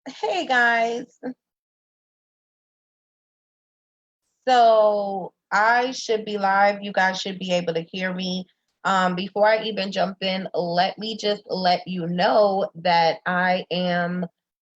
Hey guys. So I should be live. You guys should be able to hear me. Before I even jump in, let me just let you know that I am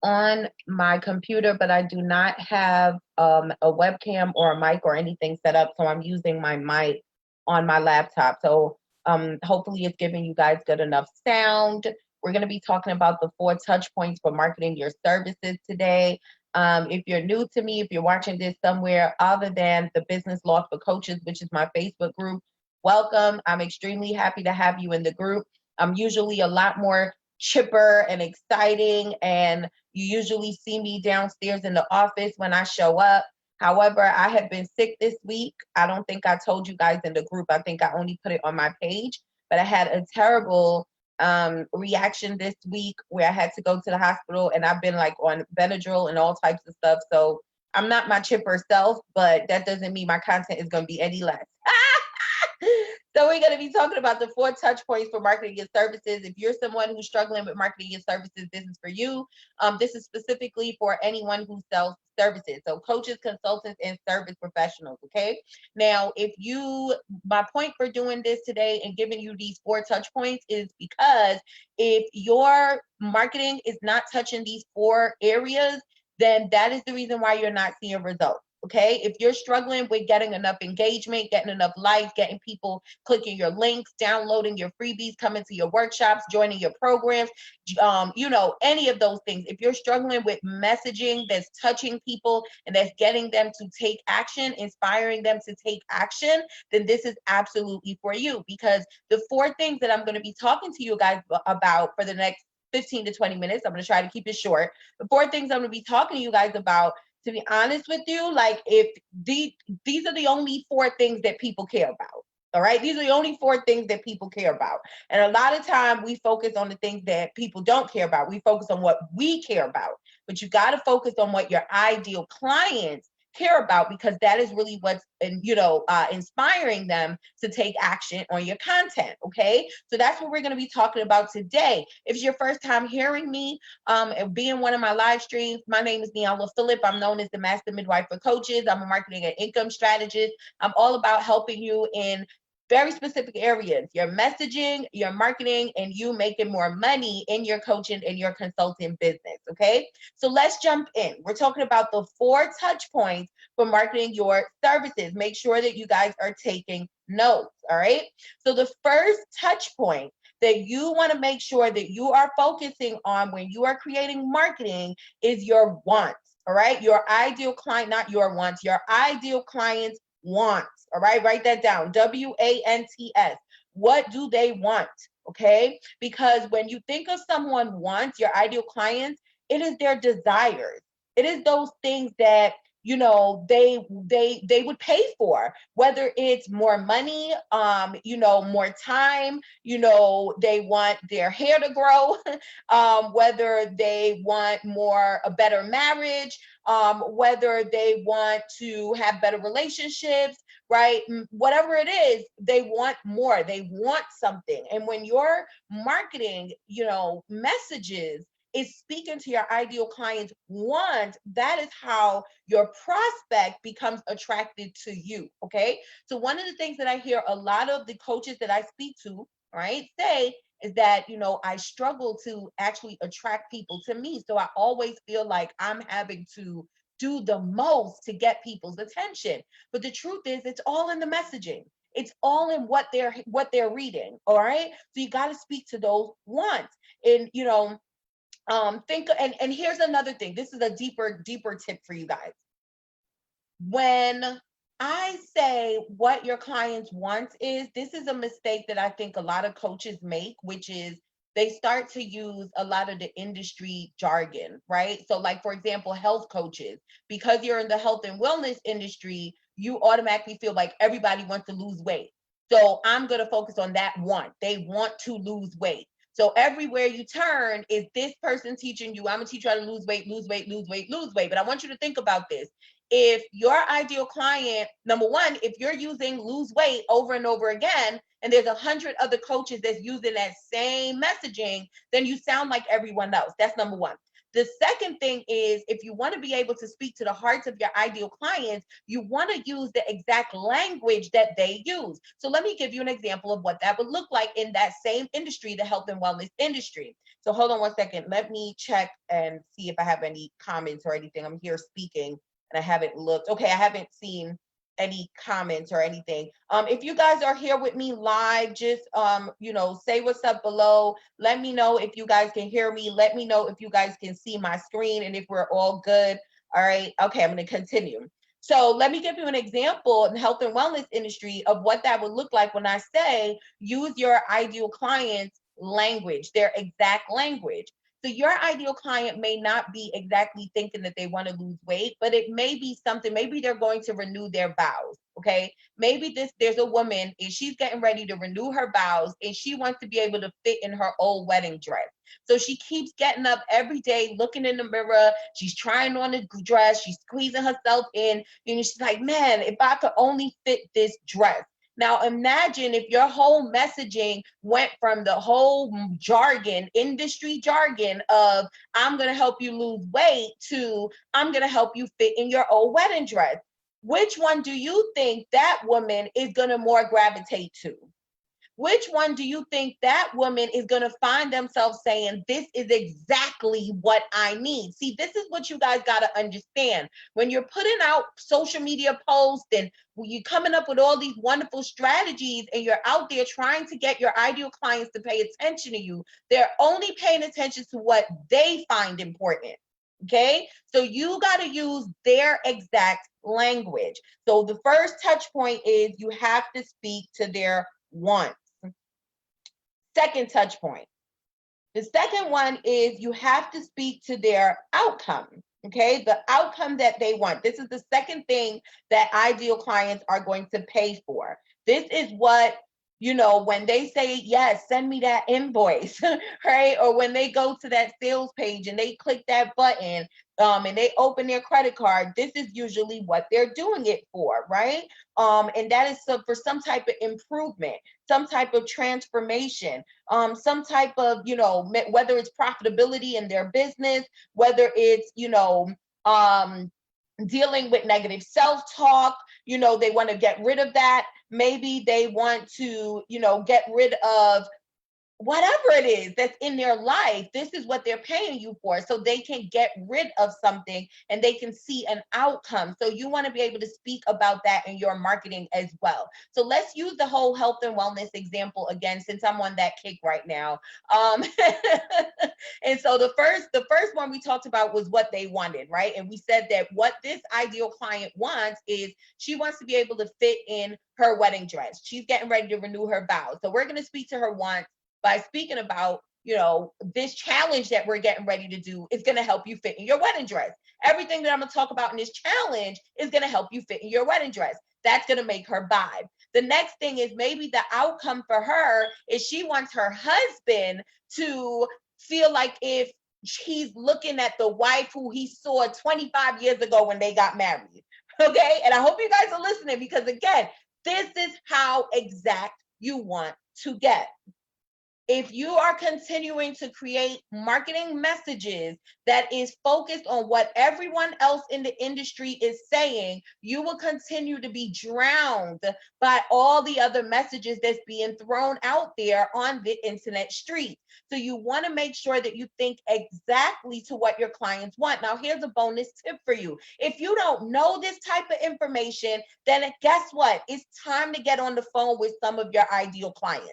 on my computer, but I do not have a webcam or a mic or anything set up. So I'm using my mic on my laptop. So hopefully it's giving you guys good enough sound. We're going to be talking about the 4 touch points for marketing your services today. If you're new to me, if you're watching this somewhere other than the Business Law for Coaches, which is my Facebook group, welcome. I'm extremely happy to have you in the group. I'm usually a lot more chipper and exciting, and you usually see me downstairs in the office when I show up. However, I have been sick this week. I don't think I told you guys in the group. I think I only put it on my page, but I had a terrible reaction this week where I had to go to the hospital, and I've been like on Benadryl and all types of stuff. So I'm not my chipper self, but that doesn't mean my content is going to be any less. So we're going to be talking about the 4 touch points for marketing your services. If you're someone who's struggling with marketing your services, this is for you. This is specifically for anyone who sells services. So coaches, consultants, and service professionals. Okay. Now, my point for doing this today and giving you these 4 touch points is because if your marketing is not touching these 4 areas, then that is the reason why you're not seeing results. Okay. If you're struggling with getting enough engagement, getting enough likes, getting people clicking your links, downloading your freebies, coming to your workshops, joining your programs, any of those things. If you're struggling with messaging that's touching people and that's getting them to take action, inspiring them to take action, then this is absolutely for you, because the 4 things that I'm going to be talking to you guys about for the next 15 to 20 minutes, I'm going to try to keep it short. The 4 things I'm going to be talking to you guys about, to be honest with you, like if these are the only 4 things that people care about. All right. These are the only 4 things that people care about. And a lot of time we focus on the things that people don't care about. We focus on what we care about. But you got to focus on what your ideal clients care about, because that is really what's inspiring them to take action on your content. Okay. So that's what we're going to be talking about today. If it's your first time hearing me and being one of my live streams, my name is Nyala Phillip. I'm known as the Master Midwife for Coaches. I'm a marketing and income strategist. I'm all about helping you in very specific areas: your messaging, your marketing, and you making more money in your coaching and your consulting business. Okay. So let's jump in. We're talking about the 4 touch points for marketing your services. Make sure that you guys are taking notes. All right. So the first touch point that you want to make sure that you are focusing on when you are creating marketing is your wants. All right. Your ideal client, not your wants, your ideal client's wants. All right. Write that down. WANTS. What do they want? Okay. Because when you think of someone wants, your ideal clients, it is their desires. It is those things that they would pay for, whether it's more money, more time, they want their hair to grow, whether they want a better marriage, whether they want to have better relationships, right? Whatever it is, they want more, they want something. And when your marketing, messages is speaking to your ideal client's want, that is how your prospect becomes attracted to you. Okay. So one of the things that I hear a lot of the coaches that I speak to, right, say is that, I struggle to actually attract people to me. So I always feel like I'm having to do the most to get people's attention. But the truth is, it's all in the messaging. It's all in what they're reading. All right. So you got to speak to those wants. And think, and here's another thing. This is a deeper tip for you guys. When I say what your clients want is, this is a mistake that I think a lot of coaches make, which is they start to use a lot of the industry jargon, right? So like, for example, health coaches, because you're in the health and wellness industry, you automatically feel like everybody wants to lose weight. So I'm going to focus on that one. They want to lose weight. So everywhere you turn is this person teaching you, I'm going to teach you how to lose weight, lose weight, lose weight, lose weight. But I want you to think about this. If your ideal client, number one, if you're using lose weight over and over again, and there's 100 other coaches that's using that same messaging, then you sound like everyone else. That's number one. The second thing is, if you want to be able to speak to the hearts of your ideal clients, you want to use the exact language that they use. So let me give you an example of what that would look like in that same industry, the health and wellness industry. So hold on 1 second. Let me check and see if I have any comments or anything. I'm here speaking and I haven't looked. Okay, I haven't seen any comments or anything. If you guys are here with me live, just say what's up below. Let me know if you guys can hear me. Let me know if you guys can see my screen and if we're all good. All right. Okay, I'm going to continue. So let me give you an example in the health and wellness industry of what that would look like when I say use your ideal client's language, their exact language. So your ideal client may not be exactly thinking that they want to lose weight, but it may be something, maybe they're going to renew their vows. Okay. Maybe there's a woman and she's getting ready to renew her vows and she wants to be able to fit in her old wedding dress. So she keeps getting up every day, looking in the mirror. She's trying on the dress. She's squeezing herself in. And she's like, man, if I could only fit this dress. Now, imagine if your whole messaging went from the whole jargon, industry jargon of I'm going to help you lose weight to I'm going to help you fit in your old wedding dress. Which one do you think that woman is going to more gravitate to? Which one do you think that woman is going to find themselves saying, this is exactly what I need? See, this is what you guys got to understand. When you're putting out social media posts and you're coming up with all these wonderful strategies and you're out there trying to get your ideal clients to pay attention to you, they're only paying attention to what they find important. Okay, so you got to use their exact language. So the first touch point is you have to speak to their wants. Second touch point. The second one is you have to speak to their outcome, okay? The outcome that they want. This is the second thing that ideal clients are going to pay for. This is what, when they say, yes, send me that invoice, right? Or when they go to that sales page and they click that button and they open their credit card, this is usually what they're doing it for, right? And that is for some type of improvement, some type of transformation, some type of, whether it's profitability in their business, whether it's, dealing with negative self-talk, they want to get rid of that. Maybe they want to, get rid of whatever it is that's in their life. This is what they're paying you for, so they can get rid of something and they can see an outcome. So you want to be able to speak about that in your marketing as well. So let's use the whole health and wellness example again, since I'm on that kick right now. And so the first one we talked about was what they wanted, right? And we said that what this ideal client wants is she wants to be able to fit in her wedding dress. She's getting ready to renew her vows. So we're going to speak to her wants by speaking about, this challenge that we're getting ready to do is going to help you fit in your wedding dress. Everything that I'm going to talk about in this challenge is going to help you fit in your wedding dress. That's going to make her vibe. The next thing is maybe the outcome for her is she wants her husband to feel like if he's looking at the wife who he saw 25 years ago when they got married. Okay. And I hope you guys are listening, because again, this is how exact you want to get. If you are continuing to create marketing messages that is focused on what everyone else in the industry is saying, you will continue to be drowned by all the other messages that's being thrown out there on the internet street. So you want to make sure that you think exactly to what your clients want. Now, here's a bonus tip for you. If you don't know this type of information, then guess what? It's time to get on the phone with some of your ideal clients.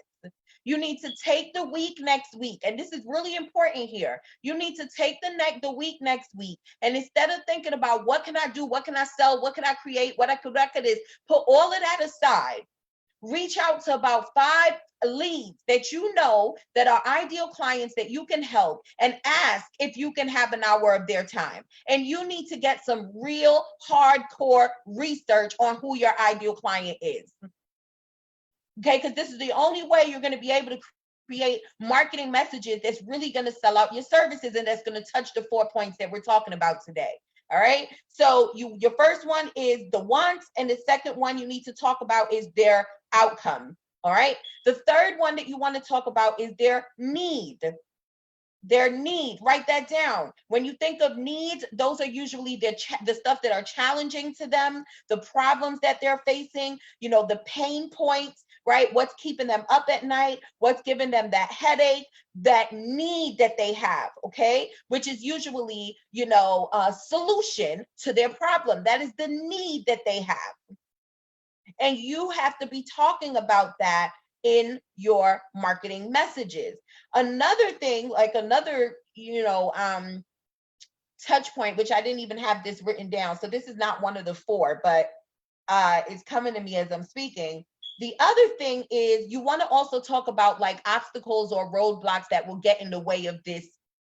You need to take the week next week. And this is really important here. You need to take the week next week. And instead of thinking about what can I do, what can I sell, what can I create, what I could is, put all of that aside. Reach out to about 5 leads that you know that are ideal clients that you can help, and ask if you can have an hour of their time. And you need to get some real hardcore research on who your ideal client is. Okay, because this is the only way you're going to be able to create marketing messages that's really going to sell out your services and that's going to touch the 4 points that we're talking about today. All right. So your first one is the wants, and the second one you need to talk about is their outcome. All right. The third one that you want to talk about is their need. Their need, write that down. When you think of needs, those are usually the stuff that are challenging to them, the problems that they're facing, the pain points, right? What's keeping them up at night, what's giving them that headache, that need that they have, okay? Which is usually, a solution to their problem. That is the need that they have. And you have to be talking about that in your marketing messages. Another thing, like another, touch point, which I didn't even have this written down. So this is not one of the four, but it's coming to me as I'm speaking. The other thing is you want to also talk about like obstacles or roadblocks that will get in the way of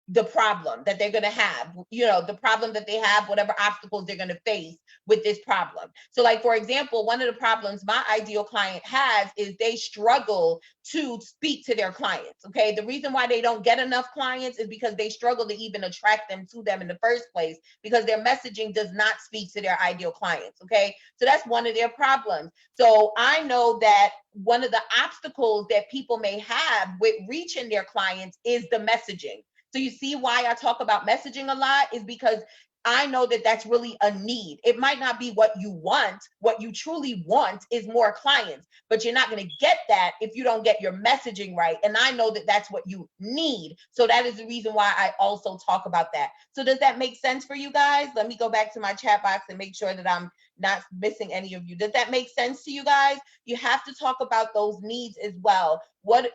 the problem that they're going to have, the problem that they have, whatever obstacles they're going to face with this problem. So like, for example, one of the problems my ideal client has is they struggle to speak to their clients. Okay. The reason why they don't get enough clients is because they struggle to even attract them to them in the first place, because their messaging does not speak to their ideal clients. Okay. So that's one of their problems. So I know that one of the obstacles that people may have with reaching their clients is the messaging. So you see why I talk about messaging a lot is because I know that that's really a need. It might not be what you want. What you truly want is more clients, but you're not going to get that if you don't get your messaging right. And I know that that's what you need. So that is the reason why I also talk about that. So does that make sense for you guys? Let me go back to my chat box and make sure that I'm not missing any of you. Does that make sense to you guys? You have to talk about those needs as well.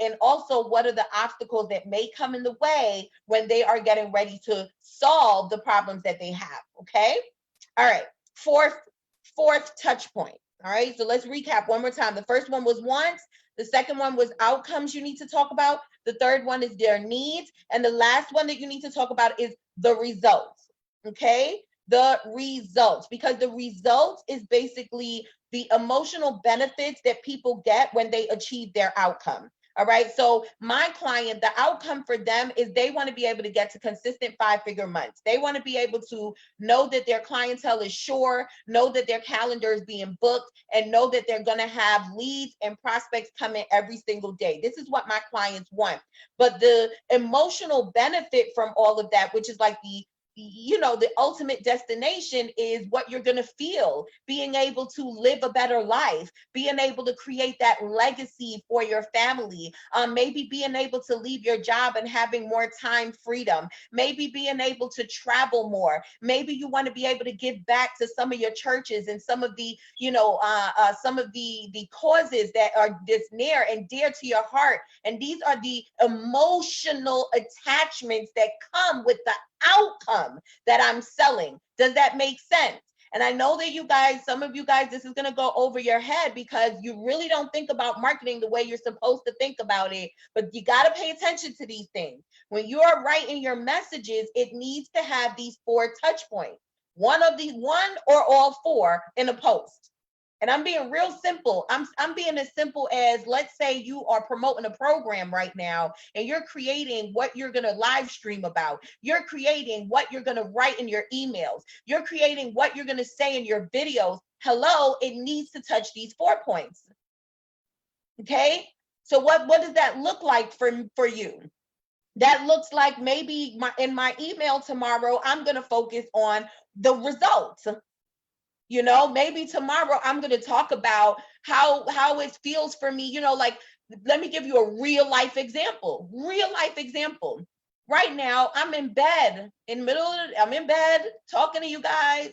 And also what are the obstacles that may come in the way when they are getting ready to solve the problems that they have. Okay. All right. Fourth touch point. All right. So let's recap one more time. The first one was wants. The second one was outcomes you need to talk about. The third one is their needs. And the last one that you need to talk about is the results. Okay. The results, because the results is basically the emotional benefits that people get when they achieve their outcome. All right. So my client, the outcome for them is they want to be able to get to consistent 5-figure months. They want to be able to know that their clientele is sure, know that their calendar is being booked, and know that they're going to have leads and prospects coming every single day. This is what my clients want. But the emotional benefit from all of that, which is like the ultimate destination, is what you're going to feel, being able to live a better life, being able to create that legacy for your family, maybe being able to leave your job and having more time freedom, maybe being able to travel more, maybe you want to be able to give back to some of your churches and some of the some of the causes that are just near and dear to your heart. And these are the emotional attachments that come with the outcome that I'm selling. Does that make sense? And I know that you guys, some of you guys, this is going to go over your head because you really don't think about marketing the way you're supposed to think about it. But you got to pay attention to these things. When you are writing your messages, it needs to have these 4 touch points. One or all 4 in a post. And I'm being real simple. I'm being as simple as, let's say you are promoting a program right now and you're creating what you're going to live stream about. You're creating what you're going to write in your emails. You're creating what you're going to say in your videos. Hello, it needs to touch these 4 points. Okay? So what does that look like for you? That looks like maybe in my email tomorrow, I'm going to focus on the results. Maybe tomorrow I'm going to talk about how it feels for me, like, let me give you a real life example. Right now, I'm in bed I'm in bed talking to you guys.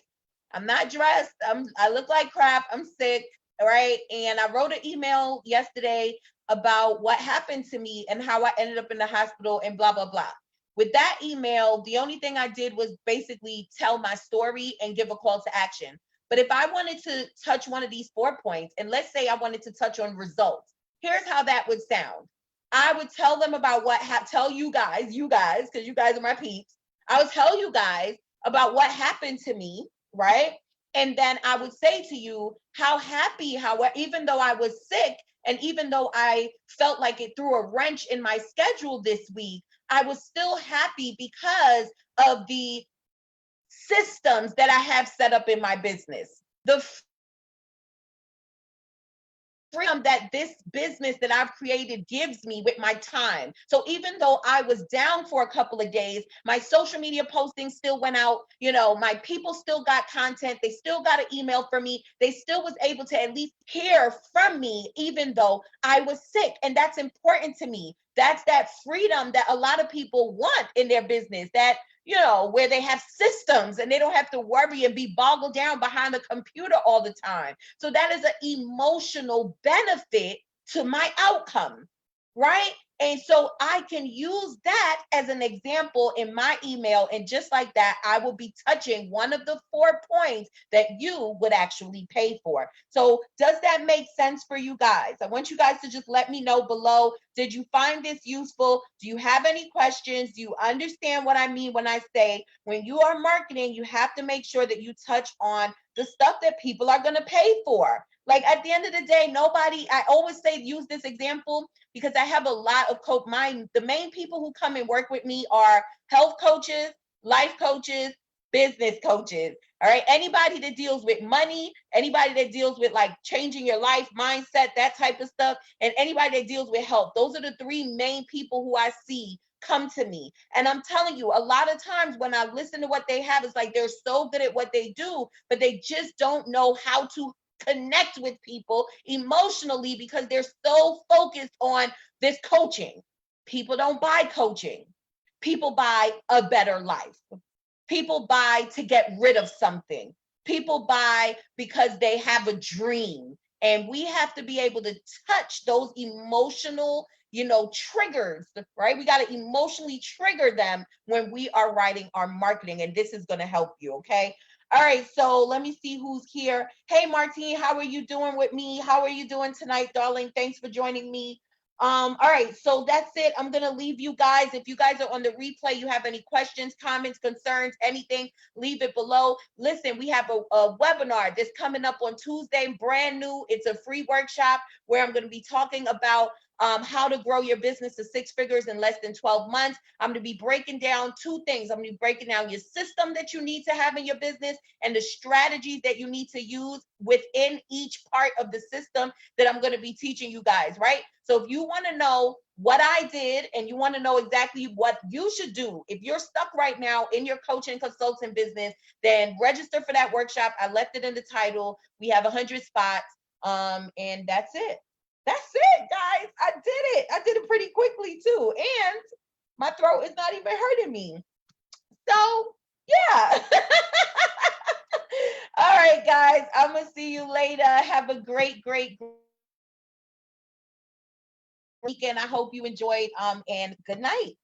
I'm not dressed. I look like crap. I'm sick. All right. And I wrote an email yesterday about what happened to me and how I ended up in the hospital and blah, blah, blah. With that email, the only thing I did was basically tell my story and give a call to action. But if I wanted to touch one of these 4 points, and let's say I wanted to touch on results, here's how that would sound. I would tell them about tell you guys, because you guys are my peeps. I would tell you guys about what happened to me, right? And then I would say to you how happy, even though I was sick, and even though I felt like it threw a wrench in my schedule this week, I was still happy because of the systems that I have set up in my business. The freedom that this business that I've created gives me with my time. So even though I was down for a couple of days, my social media postings still went out. My people still got content. They still got an email from me. They still was able to at least hear from me, even though I was sick. And that's important to me. That's that freedom that a lot of people want in their business, that where they have systems and they don't have to worry and be boggled down behind the computer all the time. So that is an emotional benefit to my outcome, right? And so I can use that as an example in my email. And just like that, I will be touching one of the 4 points that you would actually pay for. So does that make sense for you guys? I want you guys to just let me know below. Did you find this useful? Do you have any questions? Do you understand what I mean when I say when you are marketing, you have to make sure that you touch on the stuff that people are going to pay for? Like at the end of the day, I always say, use this example because I have a lot of the main people who come and work with me are health coaches, life coaches, business coaches. All right. Anybody that deals with money, anybody that deals with like changing your life, mindset, that type of stuff, and anybody that deals with health. Those are the 3 main people who I see come to me. And I'm telling you, a lot of times when I listen to what they have, it's like they're so good at what they do, but they just don't know how to connect with people emotionally because they're so focused on this coaching. People don't buy coaching. People buy a better life. People buy to get rid of something. People buy because they have a dream. And we have to be able to touch those emotional, triggers, right? We got to emotionally trigger them when we are writing our marketing. And this is going to help you, okay? All right, so let me see who's here. Hey, Martine, how are you doing with me? How are you doing tonight, darling? Thanks for joining me. All right, so that's it. I'm gonna leave you guys. If you guys are on the replay, you have any questions, comments, concerns, anything, leave it below. Listen, we have a webinar that's coming up on Tuesday, brand new. It's a free workshop where I'm gonna be talking about how to grow your business to 6 figures in less than 12 months. I'm going to be breaking down 2 things. I'm going to be breaking down your system that you need to have in your business and the strategies that you need to use within each part of the system that I'm going to be teaching you guys, right? So if you want to know what I did and you want to know exactly what you should do, if you're stuck right now in your coaching consulting business, then register for that workshop. I left it in the title. We have 100 spots. And that's it. That's it, guys. I did it. I did it pretty quickly too. And my throat is not even hurting me. So, yeah. All right, guys. I'm going to see you later. Have a great weekend. I hope you enjoyed. And good night.